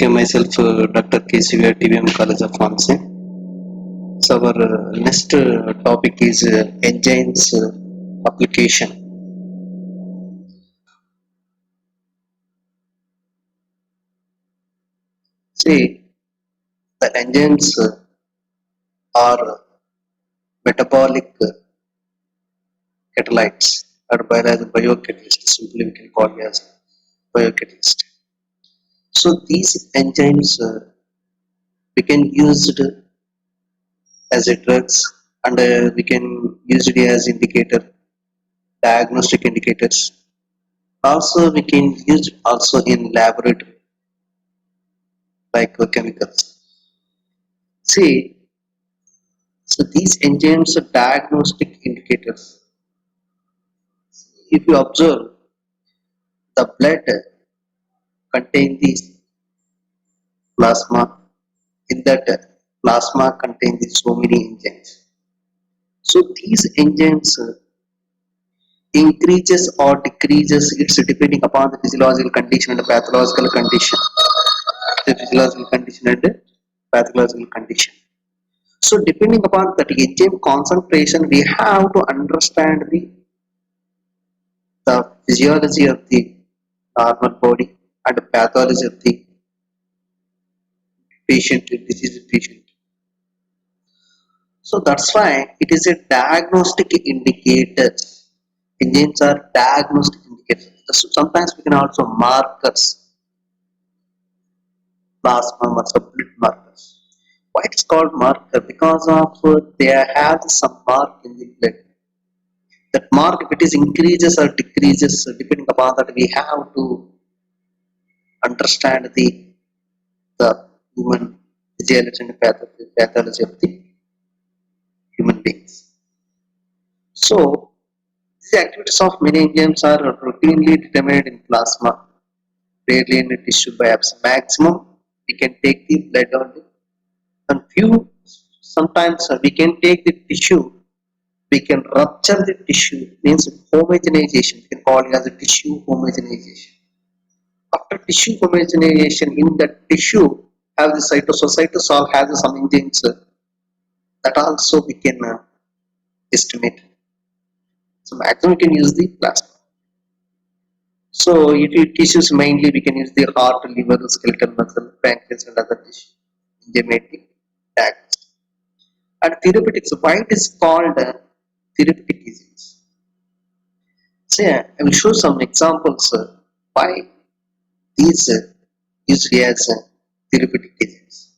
Okay, myself, Dr. KCVR TVM College of Pharmacy. So our next topic is enzymes application. See, the enzymes are metabolic catalytes or biocatalysts. Simply we can call it as biocatalyst. So these enzymes we can use it as a drugs, and we can use it as indicator, diagnostic indicators. Also, we can use also in laboratory like chemicals. See, so these enzymes are diagnostic indicators. If you observe, the blood contains the plasma. In that plasma contains so many enzymes. So these enzymes increases or decreases. It's depending upon the physiological condition and the pathological condition. The physiological condition and the pathological condition. So depending upon that enzyme concentration, we have to understand the physiology of the normal body and the pathology of the patient, disease patient. So that's why it is a diagnostic indicator. Enzymes are diagnostic indicators. So sometimes we can also markers, plasma or blood markers. Why it's called marker? Because of they have some mark in the blood. That mark, if it is increases or decreases, depending upon that, we have to understand the human physiology and pathology of the human beings. So, the activities of many enzymes are routinely determined in plasma, rarely in a tissue biopsy. Maximum, we can take the blood only, and few sometimes we can take the tissue. We can rupture the tissue, means homogenization. We can call it as a tissue homogenization. After tissue homogenization, in that tissue have the cytosol has some enzymes that also we can estimate. So maximum we can use the plasma. So if it tissues mainly we can use the heart, liver, skeletal muscle, pancreas and other tissue. Enzymatic tags. And therapeutics, why it is called therapeutic disease? So yeah, I will show some examples why these used as therapeutic disease.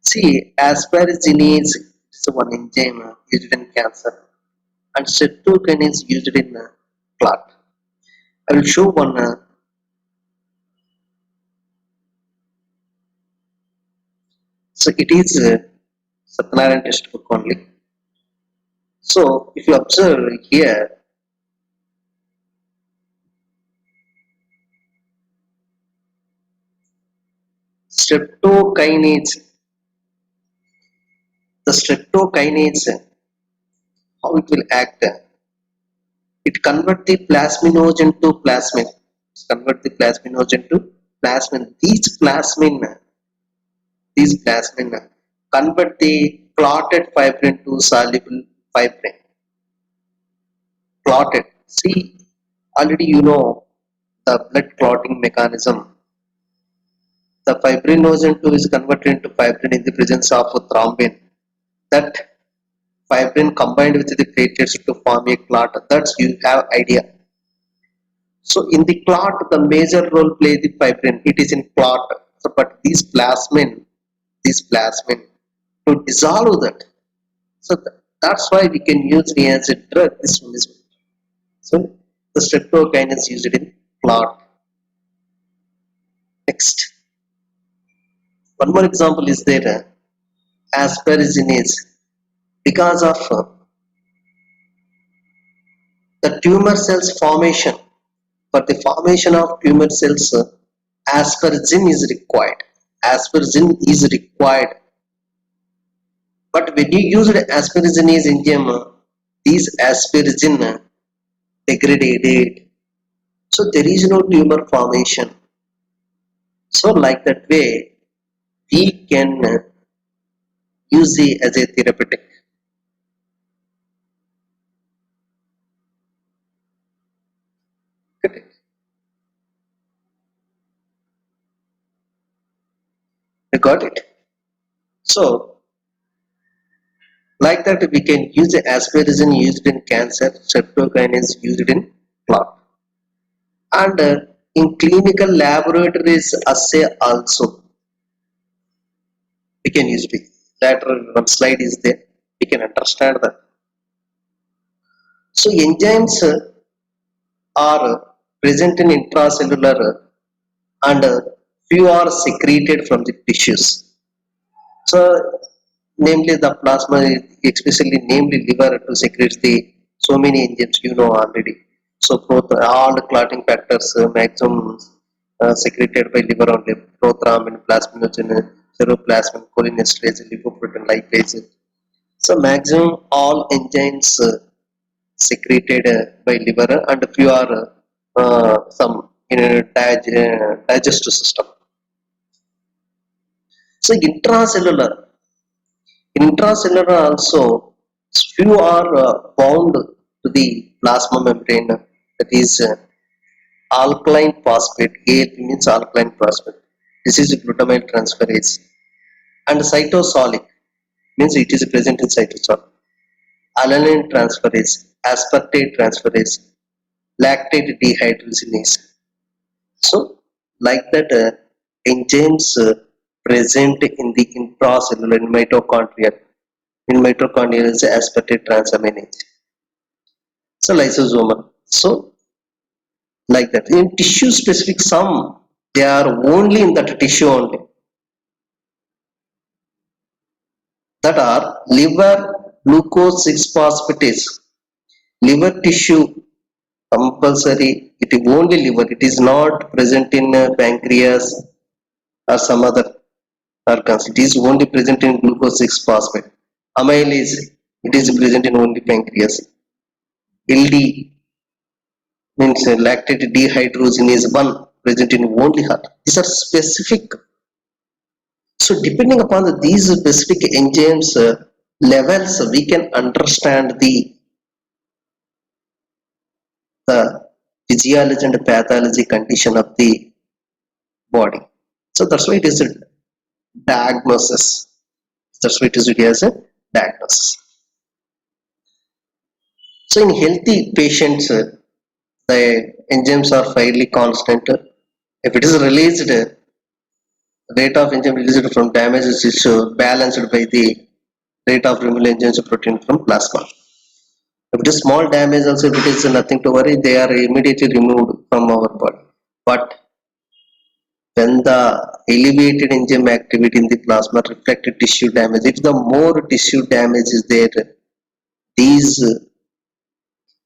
See, asparaginase is one enzyme used in cancer, and streptokinase used in clot. I will show one. So it is Satyanarayana textbook only. So if you observe here, streptokinase, the streptokinase, how it will act? It convert the plasminogen to plasmin. Convert the plasminogen to plasmin. These plasmin convert the clotted fibrin to soluble fibrin. Clotted. See, already you know the blood clotting mechanism. The fibrinogen 2 is converted into fibrin in the presence of thrombin. That fibrin combined with the platelets to form a clot. That's you have idea. So in the clot, the major role play the fibrin. It is in clot. So, but these plasmin to dissolve that. So that's why we can use it as a drug. This one is so the streptokinase is used in clot. Next, one more example is there. Asparaginase, because of the tumor cells formation. For the formation of tumor cells, asparagine is required. Asparagine is required. But when you use asparaginase enzyme, these asparagine degraded. So there is no tumor formation. So like that way, we can use it as a therapeutic. Correct. You got it. So, like that, we can use asparagine used in cancer, streptokinase used in clot, and in clinical laboratories assay also we can use it. Later one slide is there. We can understand that. So enzymes are present in intracellular and few are secreted from the tissues. So, namely the plasma, especially namely liver, to secrete the so many enzymes you know already. So, all the clotting factors maximum secreted by liver only: prothrombin, plasminogen, ceruloplasmin, cholinesterase, lipoprotein lipase. So, maximum all enzymes secreted by liver, and few are some in digestive system. So intracellular also few are bound to the plasma membrane, that is alkaline phosphate. ALP means alkaline phosphate. This is glutamate transferase, and cytosolic means it is present in cytosol. Alanine transferase, aspartate transferase, lactate dehydrogenase. So, like that, enzymes present in the intracellular in mitochondria. In mitochondria is aspartate transaminase. So, lysosomal. So, like that. In tissue specific, some they are only in that tissue only. That are liver glucose 6 phosphatase. Liver tissue compulsory. It is only liver. It is not present in pancreas or some other organs. It is only present in glucose 6 phosphate. Amylase, it is present in only pancreas. LD means lactate dehydrogenase 1 present in only heart. These are specific. So depending upon these specific enzymes levels, we can understand the physiology and pathology condition of the body. So that's why it is a diagnosis. That's why it is as a diagnosis. So in healthy patients, the enzymes are fairly constant. If it is released, rate of enzyme released from damage is balanced by the rate of removal enzymes protein from plasma. If it is small damage, also if it is nothing to worry, they are immediately removed from our body. But when the elevated enzyme activity in the plasma reflected tissue damage, if the more tissue damage is there, these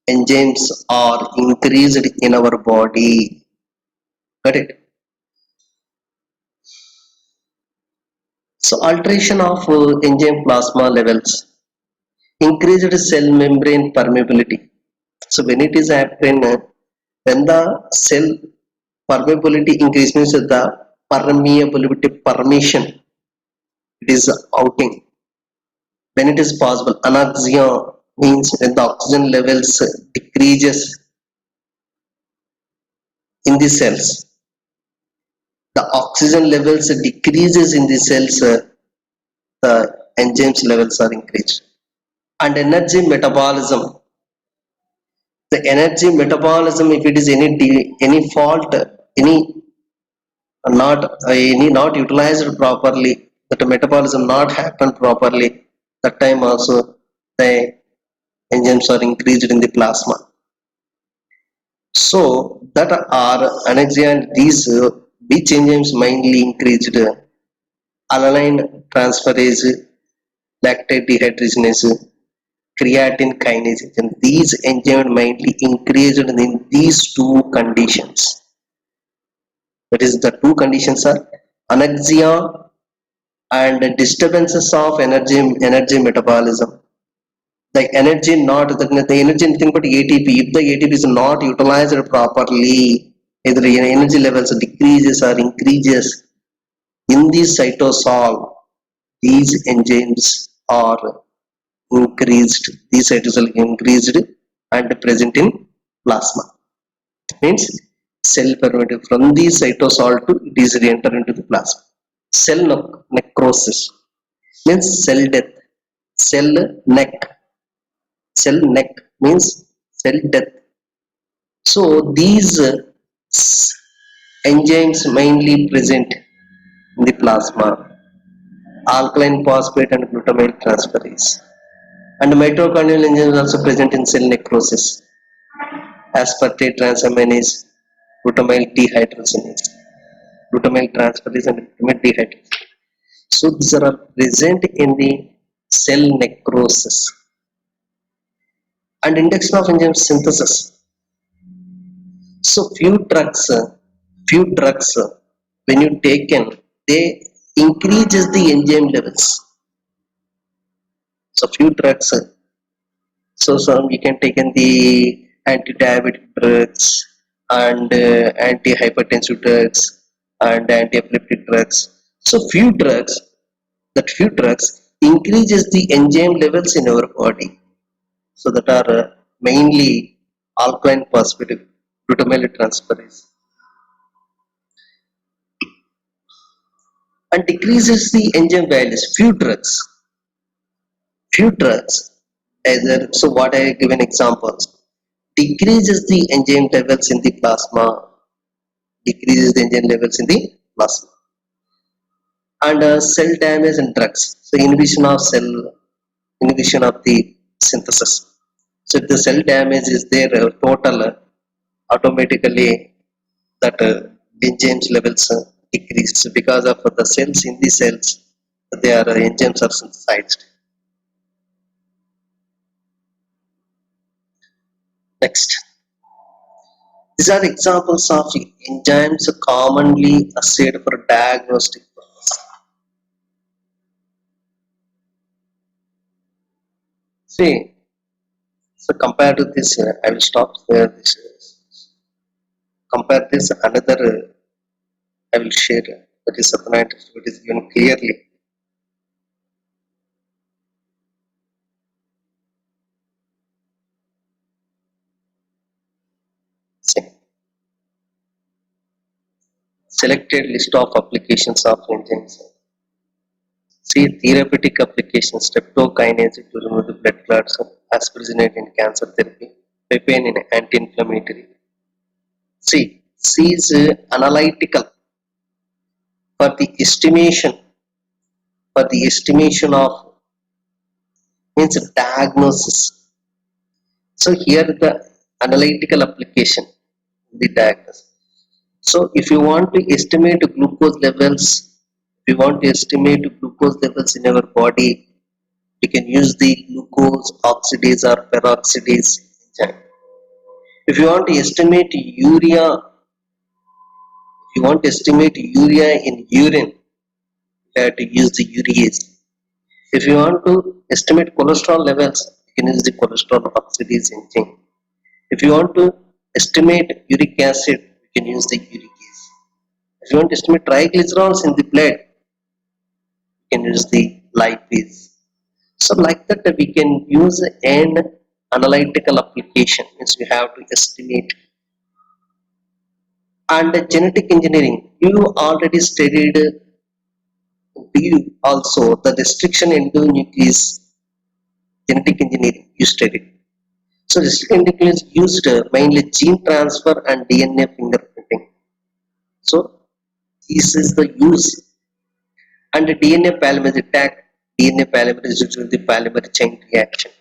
enzymes are increased in our body. Got it? So alteration of enzyme plasma levels, increased cell membrane permeability. So when it is happening, when the cell permeability increases, the permeability permission it is outing. When it is possible, anoxia means when the oxygen levels decreases in the cells. The oxygen levels decreases in the cells, the enzymes levels are increased. And energy metabolism. The energy metabolism, if it is any fault, any not utilized properly, that the metabolism not happen properly, that time also the enzymes are increased in the plasma. So that are anorexia, and these which enzymes mainly increased: alanine transferase, lactate dehydrogenase, creatine kinase. And these enzymes mainly increased in these two conditions. That is, the two conditions are anorexia and disturbances of energy metabolism. The energy not the energy anything but ATP. If the ATP is not utilized properly, either energy levels decreases or increases. In the cytosol, these enzymes are increased. These cytosol increased and present in plasma. Means cell permeative from the cytosol to it is re-enter into the plasma. Cell necrosis means cell death. Cell neck. Cell neck means cell death. So these enzymes mainly present in the plasma, alkaline phosphate and glutamate transferase. And mitochondrial enzymes also present in cell necrosis, aspartate transaminase, glutamyl dehydrogenase, glutamyl transferase and glutamate dehydrogenase. So these are all present in the cell necrosis. And induction of enzyme synthesis. So few drugs, when you taken, they increases the enzyme levels. So few drugs, so some we can take in the anti-diabetic drugs and anti-hypertensive drugs and anti-epileptic drugs. So few drugs increases the enzyme levels in our body. So that are mainly alkaline phosphatic glutamyl transferase and decreases the enzyme values. Few drugs either, so what I have given examples, decreases the enzyme levels in the plasma, decreases the enzyme levels in the plasma. And cell damage and drugs, so inhibition of the synthesis. So if the cell damage is there, total automatically that enzymes levels decrease. So because of the cells in the cells, their enzymes are synthesized. Next, these are examples of enzymes commonly assayed for diagnostic purpose. See, so compared to this, I will stop here. Compare this another. I will share that is Satyanarayana text, it is given clearly. See, selected list of applications of enzymes. See, therapeutic applications: streptokinase to remove the blood clots, asparaginate in cancer therapy, papain in anti-inflammatory. See, C is analytical for the estimation of means diagnosis. So here the analytical application, the diagnosis. So if you want to estimate glucose levels, if you want to estimate glucose levels in our body, you can use the glucose oxidase or peroxidase enzyme. If you want to estimate in urine, you have to use the urease. If you want to estimate cholesterol levels, you can use the cholesterol oxidase enzyme. If you want to estimate uric acid, you can use the uricase. If you want to estimate triglycerols in the blood, you can use the lipase. So like that we can use an analytical application, means we have to estimate. And genetic engineering, you already studied, you also the restriction endonuclease genetic engineering you studied. So restriction endonuclease used mainly gene transfer and DNA fingerprinting. So this is the use. And DNA polymerase attack, DNA polymerase due to the polymer chain reaction.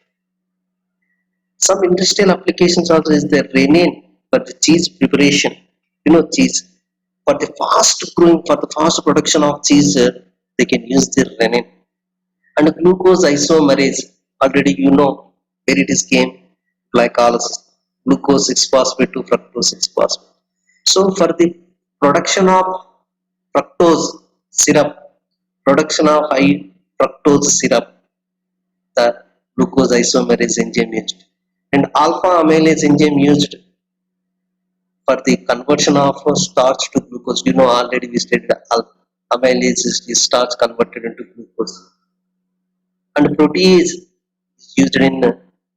Some industrial applications also is the renin for the cheese preparation. You know, cheese for the fast production of cheese, they can use the renin. And glucose isomerase, already you know where it is came, glycolysis, glucose 6-phosphate to fructose 6-phosphate. So for the production of fructose syrup, production of high fructose syrup, the glucose isomerase enzyme used, and alpha amylase enzyme used for the conversion of starch to glucose. You know already we studied alpha. Amylase is starch converted into glucose. And protease is used in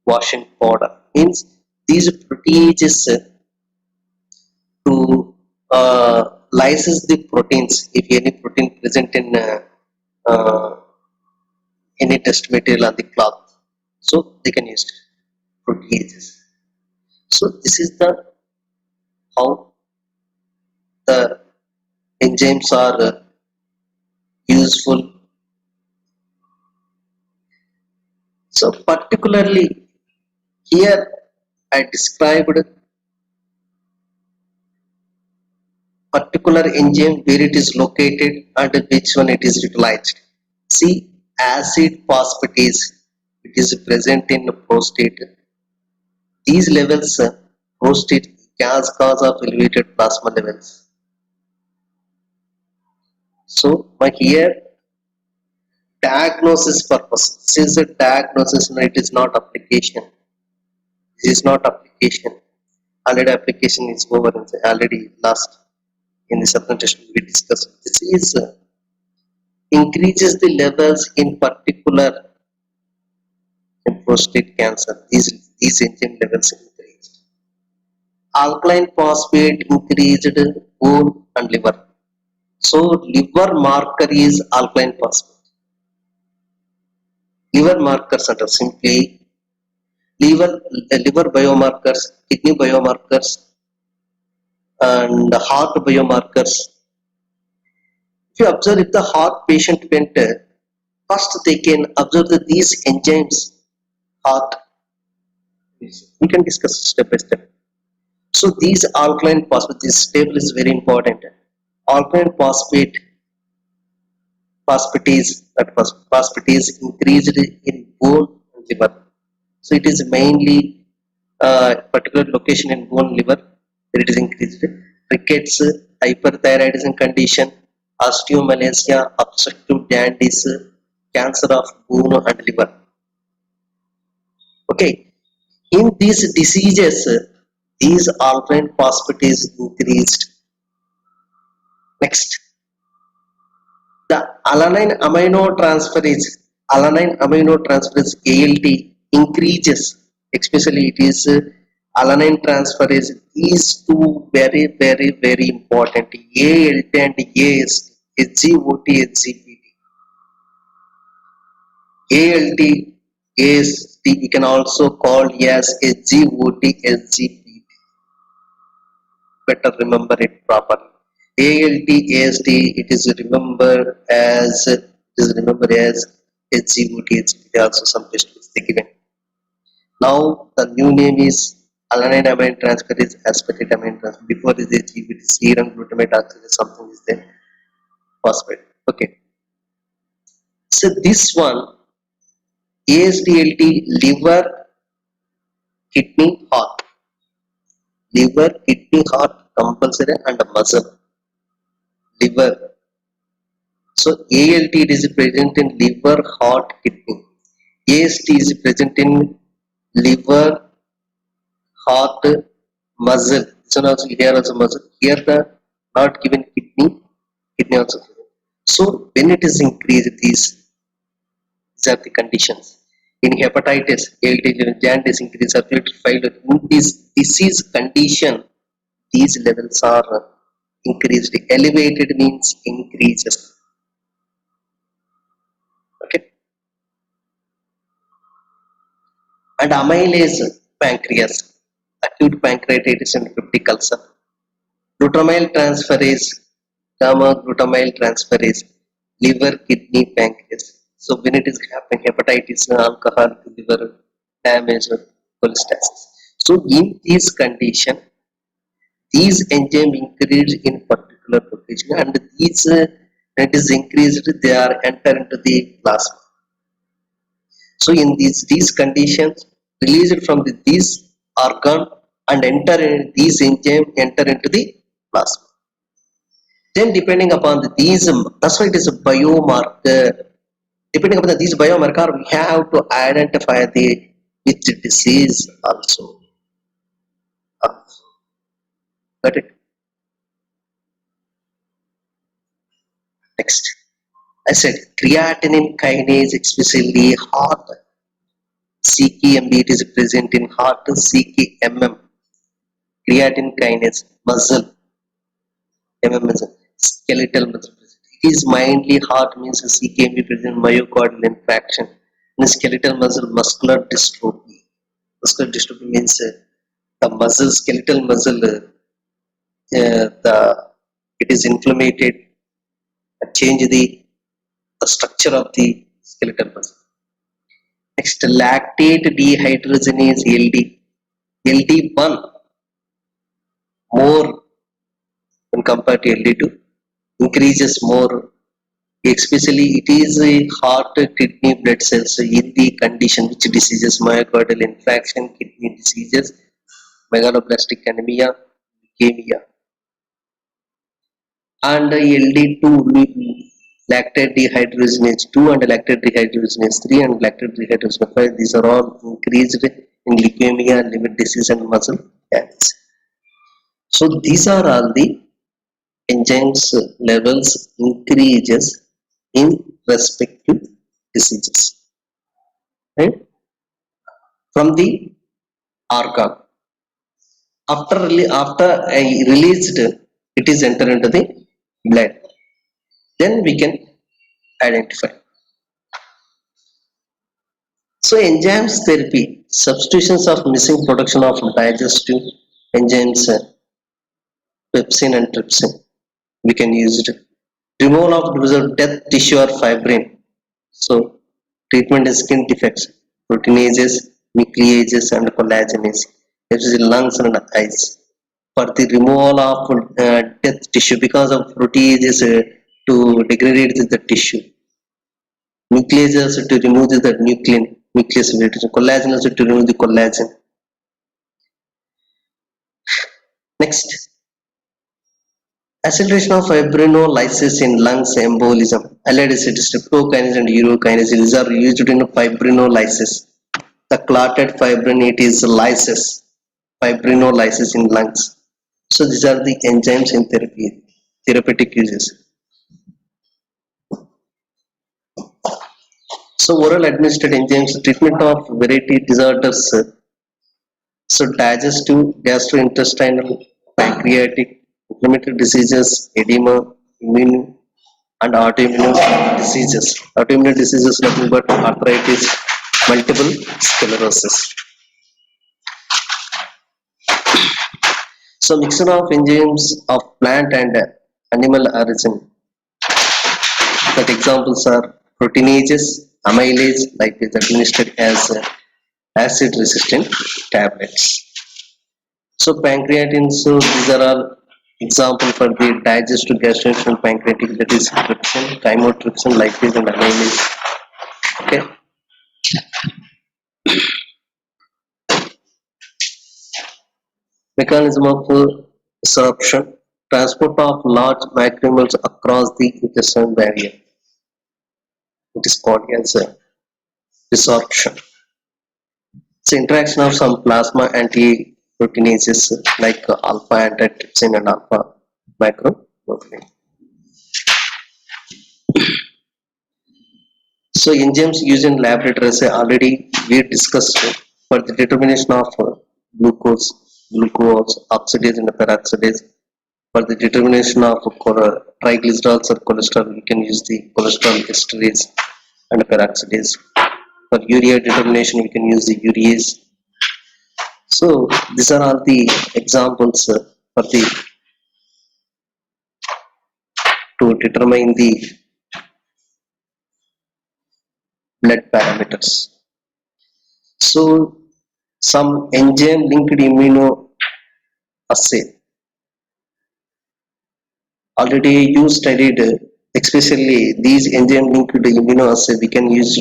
washing powder. Means these proteases to lysis the proteins if any protein present in uh, any test material on the cloth. So they can use proteases. So this is the how the enzymes are useful. So particularly here I described particular enzyme where it is located and which one it is utilized. See, acid phosphatase, it is present in the prostate. These levels, prostate cause of elevated plasma levels. So, my here diagnosis purpose. This is a diagnosis, no, it is not application. This is not application. Already application is over and already last in the presentation we discussed. This is increases the levels in particular in prostate cancer. These enzyme levels increased. Alkaline phosphate increased bone and liver. So liver marker is alkaline phosphate. Liver markers are simply liver biomarkers, kidney biomarkers, and heart biomarkers. If you observe if the heart patient went, first they can observe that these enzymes heart. We can discuss step by step. So these alkaline phosphate, this table is very important. Alkaline phosphatase, that phosphatase increased in bone and liver. So it is mainly particular location in bone liver where it is increased. Rickets, hyperthyroidism condition, osteomalacia, obstructive jaundice, cancer of bone and liver. Okay, in these diseases, these alkaline phosphatase increased. Next, the alanine amino transferase ALT increases, especially it is alanine transferase. These two very very very important. ALT and AST, SGOT, SGPT. ALT, AST you can also call as SGOT, SGPT. Better remember it properly. ALT, AST, it is remembered as HGOT, HGPT, also some test is given. Now the new name is alanine amine transferase, aspartate amine transferase. Before is HGPT, serum glutamate oxidase, something is there, phosphate. Okay. So this one, ASTLT, liver, kidney, heart. Liver, kidney, heart, compulsory, and muscle. Liver. So ALT it is present in liver, heart, kidney. AST is present in liver, heart, muscle. This one also here also muscle. Here the not given kidney, kidney also given. So when it is increased, these are the conditions. In hepatitis, ALT level, jaundice increase, circulatory failure. In this disease condition, these levels are increased. Elevated means increases. Okay. And amylase pancreas, acute pancreatitis and peptic ulcer. Glutamyl transferase, gamma glutamyl transferase, liver, kidney, pancreas. So when it is happening, hepatitis, alcohol, liver damage, or cholestasis. So in this condition, these enzymes increase in particular location, and these when it is increased, they are enter into the plasma. So in these conditions, released from these organ and enter in these enzyme enter into the plasma. Then depending upon these, that's why it is a biomarker. Depending upon these biomarker, we have to identify the which disease also. Got it? I said creatinine kinase, especially heart, CKMB, it is present in heart, CKMM, creatine kinase, muscle, MM is skeletal muscle. It is mainly heart means CKMB present myocardial infarction. In skeletal muscle, muscular dystrophy. Muscular dystrophy means the muscle, skeletal muscle, the it is inflamed, change the structure of the skeletal muscle. Next, lactate dehydrogenase LD. LD1 more when compared to LD2 increases more, especially it is a heart, kidney, blood cells in the condition which diseases myocardial infarction, kidney diseases, megaloblastic anemia, leukemia, and LD2 lactate dehydrogenase 2 and lactate dehydrogenase 3 and lactate dehydrogenase 5. These are all increased in leukemia, liver disease, and muscle cancer. So these are all the enzymes levels increases in respective diseases, right? From the organ. After I released, it is enter into the blood. Then we can identify. So enzymes therapy, substitutions of missing production of digestive enzymes, pepsin and trypsin. We can use it. Removal of dead tissue or fibrin. So treatment is skin defects, proteinases, nucleases, and collagenase, especially lungs and eyes. For the removal of dead tissue because of proteases to degrade the tissue, nucleases to remove the nucleus, collagenase to remove the collagen. Next, acceleration of fibrinolysis in lungs embolism. Allied streptokinase and urokinase, these are used in fibrinolysis. The clotted fibrin, it is lysis, fibrinolysis in lungs. So these are the enzymes in therapeutic uses. So oral administered enzymes, treatment of variety disorders. So digestive, gastrointestinal, pancreatic, inflammatory diseases, edema, immune and autoimmune diseases. Autoimmune diseases nothing but arthritis, multiple sclerosis. So mixture of enzymes of plant and animal origin. That examples are proteinases, amylase, like is administered as acid resistant tablets. So pancreatin, so these are all example for the digestive gastrointestinal pancreatic, that is trypsin, chymotrypsin, lipase and amylase. Okay. Mechanism of absorption, transport of large macromolecules across the intestinal barrier. It is called as desorption. It's interaction of some plasma antiproteinases like alpha antitrypsin and alpha macroglobulin. So enzymes used in laboratories already we discussed for the determination of glucose, oxidase and peroxidase. For the determination of triglycerides or cholesterol, we can use the cholesterol esterase and peroxidase. For urea determination, we can use the urease. So these are all the examples for the to determine the blood parameters. So some enzyme linked immunoassay already you studied, especially these enzyme linked immunoassay we can use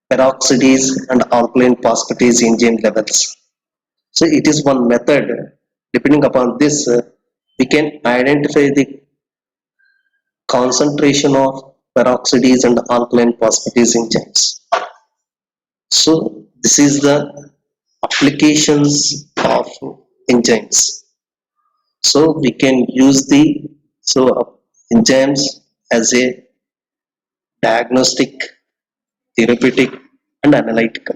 peroxidase and alkaline phosphatase enzyme levels. So it is one method. Depending upon this, we can identify the concentration of peroxidase and alkaline phosphatase enzymes. So this is the applications of enzymes. So we can use the enzymes as a diagnostic, therapeutic, and analytical.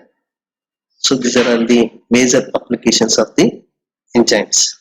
So these are all the major applications of the enzymes.